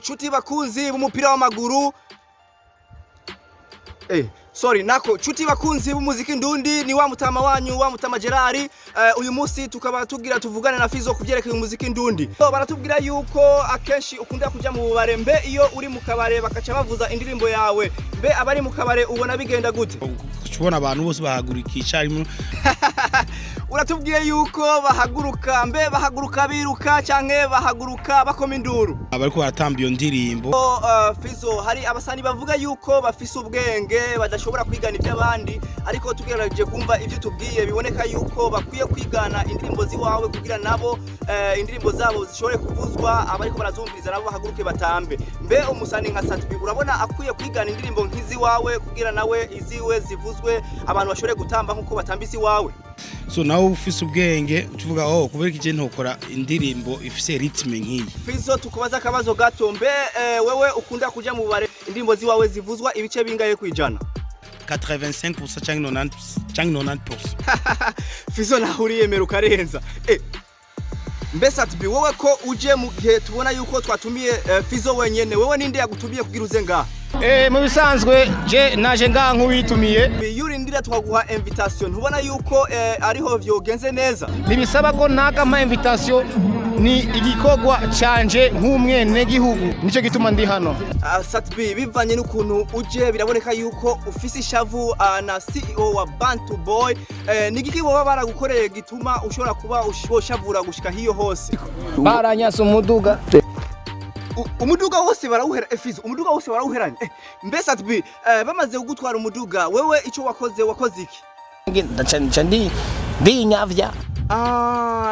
nshuti bakunzi b'umupira w'amaguru nshuti bakunzi b'umuziki ndundi ni wa mutama wanyu wa mutama Gerard. Uyu munsi tukaba tugira tuvugane na Fizo kuvyerekeye umuziki ndundi. Baratubwira yuko akenshi ukunda kuja mu bubare, mbe iyo uri mu kabare bakaca bavuza indirimbo yawe, mbe abari mu kabare ubona bigenda gute? Kubona abantu bose bahagurikisha arimo uratubwiye yuko bahaguruka, mbe bahaguruka biruka canke bahaguruka bakoma induru? Abariko baratamba iyo ndirimbo. Fizo, hari abasani bavuga yuko bafise ubwenge badashobora kwigana iby'abandi, ariko tugerageje kumva ivyo tubwiye biboneka yuko bakwiye kwigana indirimbo ziwawe kugira nabo indirimbo zabo zishobore kuvuzwa, abariko barazumviriza nabo bahaguruke batambe. Mbe umusani nka Satbi urabona akwiye kwigana indirimbo nkizi wawe kugira nawe iziwe zivuzwe abantu bashobore gutamba nkuko batambisi wawe? So nawe ufise ubwenge utuvuga kubera iki je ntokora indirimbo ifise ritme nkiyi. Fizo, tukubaza akabazo gato, mbe wewe ukunda kuja mu bare indirimbo ziwawe zivuzwa ibice bingaye kwijana? 85% cyangwa 90%. Fizo, naho uriyemera ukarenza. Mbe Satbi, wowe ko uje mu gihe tubona yuko twatumiye Fizo wenyene, wewe ninde yagutumiye kugira uze ngaha? Mu bisanzwe je naje ngaha nk'uwitumiye. Yurindira twaguha invitation, ntubona yuko ariho vyogenze neza? Nibisaba ko nakama invitation, ni igikogwa canje nk'umwene gihugu, nico gituma ndi hano. Satbi, bivanye n'ukuntu uje biraboneka yuko ufise ishavu na CEO wa Bantu Boy, nigiki boba baragukoreye gituma ushobora kuba ushavura gushika hiyo hose? Baranyasa umuduga. Umuduga wose barawuhera Fizo, umuduga wose barawuheranye. Mbe Satbi, bamaze kugutwara umuduga, wewe ico wakoze iki? Ndi nyavya.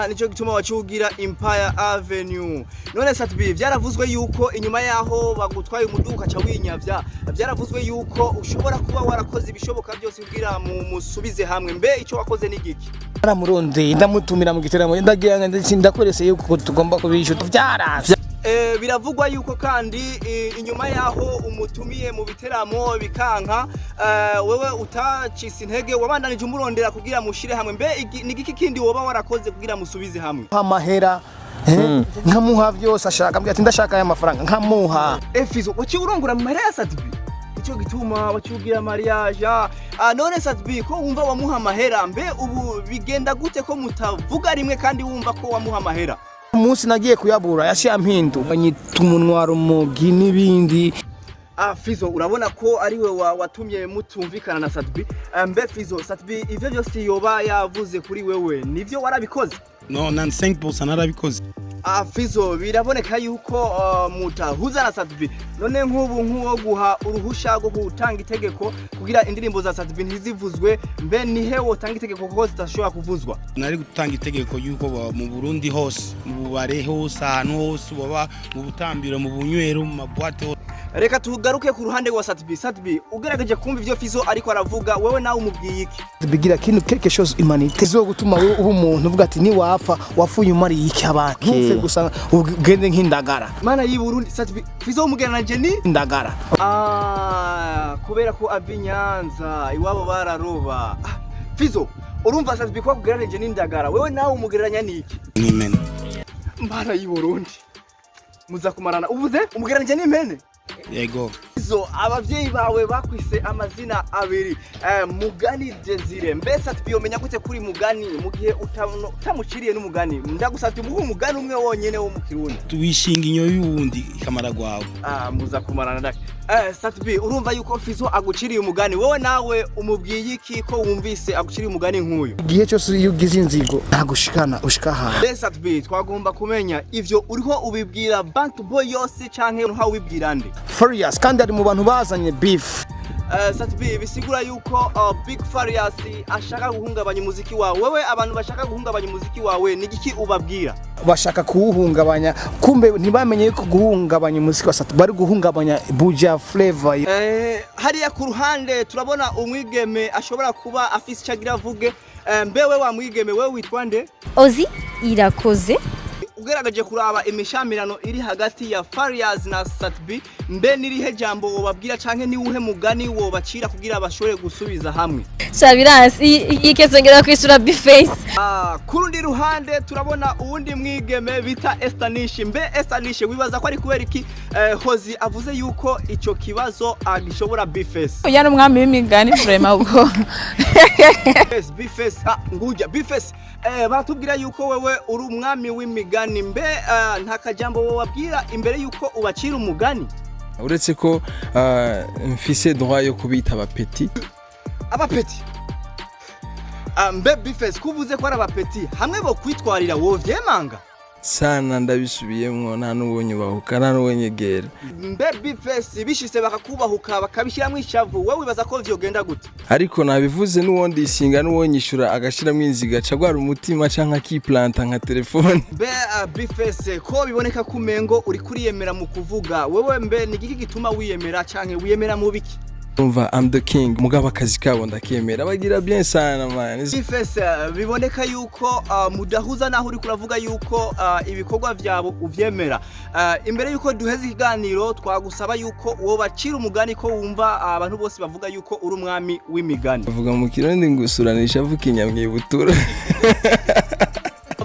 Nico gituma wacugira Empire Avenue. None Satbi, vyaravuzwe yuko inyuma yaho bagutwaye umuduga ca winyavya, vyaravuzwe yuko ushobora kuba warakoze ibishoboka byose kugira musubize hamwe. Mbe ico wakoze ni giki? Aramuronde ndamutumira mu giteramo, ndagira ndakorese yuko tugomba kubisha vyaravya. Biravugwa yuko kandi inyuma yaho umutumiye mu biteramo bikanka, wewe utacise intege wabandanije umurondera kugira mushire hamwe. Mbe nigiki kindi woba warakoze kugira musubize hamwe? Amahera nkamuha byose ashaka, mbya ati ndashaka aya mafaranga nkamuha. Fizo, wachi urongura mu mahera ya Satbi? Ico gituma wacugira mariage. None Satbi, ko wumva wamuha amahera, mbe ubu bigenda gute ko mutavuga rimwe kandi wumva ko wamuha amahera? Umunsi nagiye kuyabura yashiya mpindu banyita umunwaro mugi n'ibindi. Fizo, urabona ko ari we watumye mutumvikana na Satbi. Mbe Fizo, Satbi ivyo byose yoba yavuze kuri wewe nivyo warabikoze? No, 95% narabikoze. Fizo, biraboneka yuko mutahuza na Satbi. None nk'uwo guha uruhusha rwo gutanga itegeko kugira indirimbo za Satbi ntizivuzwe, mbe nihe wotanga itegeko ko zitashobora kuvuzwa? Nari gutanga itegeko yuko mu Burundi hose, mu bubare hose, ahantu hose baba mu butambiro, mu bunywero, mu mabwate. Reka tugaruke ku ruhande rwa Satbi. Satbi, ugerageje kumva ivyo Fizo ariko aravuga, wewe nawe umubwiye iki? Bigira kintu quelque chose humanité zo gutuma wewe ubu umuntu uvuga ati ni wafuye umari iki abantu ntufe gusa ugende nk'indagara. Mana yi Burundi Satbi, Fizo umugerananje ni indagara. Kubera ko avinyanza iwabo bararoba. Fizo, urumva Satbi ko kugerananje n'indagara, wewe nawe umugeranya niki? N'imene. Mana yi Burundi muza kumarana, uvuze umugerananje n'imene? Yego. Fizo, abavyeyi bawe bakwise amazina abiri, Mugani Desire. Mbe Satbi yomenya gute kuri Mugani mu gihe utamuciriye n'umugani? Ndagusatye umuhu umugani umwe wonyene wo mu Kirundi. Tuwishinga inyo y'uwundi ikamara gwawe. Muza kumarana ndake. Satbi, urumva yuko Fizo aguciriye umugani, wowe nawe umubwiye iki ko wumvise aguciriye umugani nk'uyu? Igihe cyose iyo ugize inzigo nagushikana ushika ha. Mbe Satbi, twagomba kumenya ivyo uriho ubibwira Bantu Boy yose canke nta wibwira nde? Farious kandi ari mu bantu bazanye beef. Satbi, bisigura yuko Big Farious ashaka guhungabanya umuziki wawe. Wewe abantu bashaka guhungabanya umuziki wawe nigiki ubabwira? Bashaka kuwuhungabanya, kumbe ntibamenye yuko guhungabanya umuziki wa Satbi bari guhungabanya Buja Flavor. Hariya ku ruhande turabona umwigeme ashobora kuba afise cagira vuge. Mbe wewe wa mwigeme, wewe witwa nde? Ozi Irakoze. ugerageje kuraba imishamirano iri hagati ya Farious na Satbi mbe nirihe jambo wobabwira canke ni uhe mugani wobacira kugira bashobore gusubiza hamwe Shabiransi yikezongera kwishura Bface kurundi ruhande turabona uwundi mwigeme bita Estanish mbe Estanish wibaza ko ari kubera iki Hozi avuze yuko ico kibazo agishobora Bface yana umwami w'imigani vraiment ubwo Bface ngujya Bface batubwira yuko wewe uri umwami w'imigani mbe nta kajambo wabwira imbere yuko ubacira umugani uretse ko mfise droit yo kubita abapeti mbe Bface kuvuze ko ari abapeti hamwe bo kwitwarira wo vyemanga sana ndabisubiyemwo nta n'ubonye bahuka nta n'ubonye gera mbe Bface bishise bakakubahuka bakabishiramwe ishavu wewe wibaza ko vyogenda gute ariko nabivuze n'uwondi isinga n'uwonyishura agashiramwe inziga cagwara umutima canka kiplanta nka telefone mbe Bface ko biboneka kumengo uri kuriyemera mu kuvuga wewe mbe ni giki gituma wiyemera canke wiyemera mu biki umva I'm the king mugabo akazi kabo ndakemera bagira bien sana man Bface biboneka yuko mudahuza naho uri kuravuga yuko ibikorwa byabo uvyemera imbere yuko duheze ikiganiro twagusaba yuko uwo bacira umugani ko wumva abantu bose bavuga yuko uri umwami w'imigani bavuga mu kirundi ngusuranisha vukinya mwibutura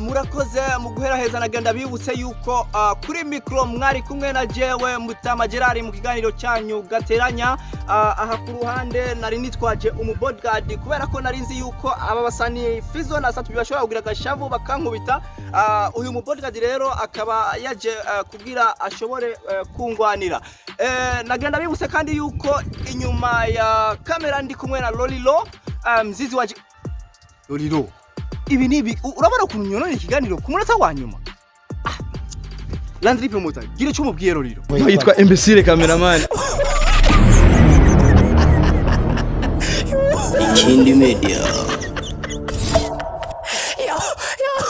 murakoze mu guhera heza nagenda bibutse yuko kuri micro mwari kumwe na jewe Mutama Gerard mu kiganiro cyanyu gateranya aha ku ruhande nari nitwaje umubodyguard kubera ko nari nzi yuko aba basani Fizo na Satbi bashobora kugira gashavu bakankubita uyu mubodyguard rero akaba yaje kugira ashobore kungwanira nagenda bibutse kandi yuko inyuma ya kamera ndi kumwe na Lolilo mzizi waje Lolilo ibi nibi urabona ukuntu nyonora ikiganiro ku munota wa nyuma Landry Promoter gire cyo mubwiye Lolilo yitwa imbecile cameraman Ikindi Media.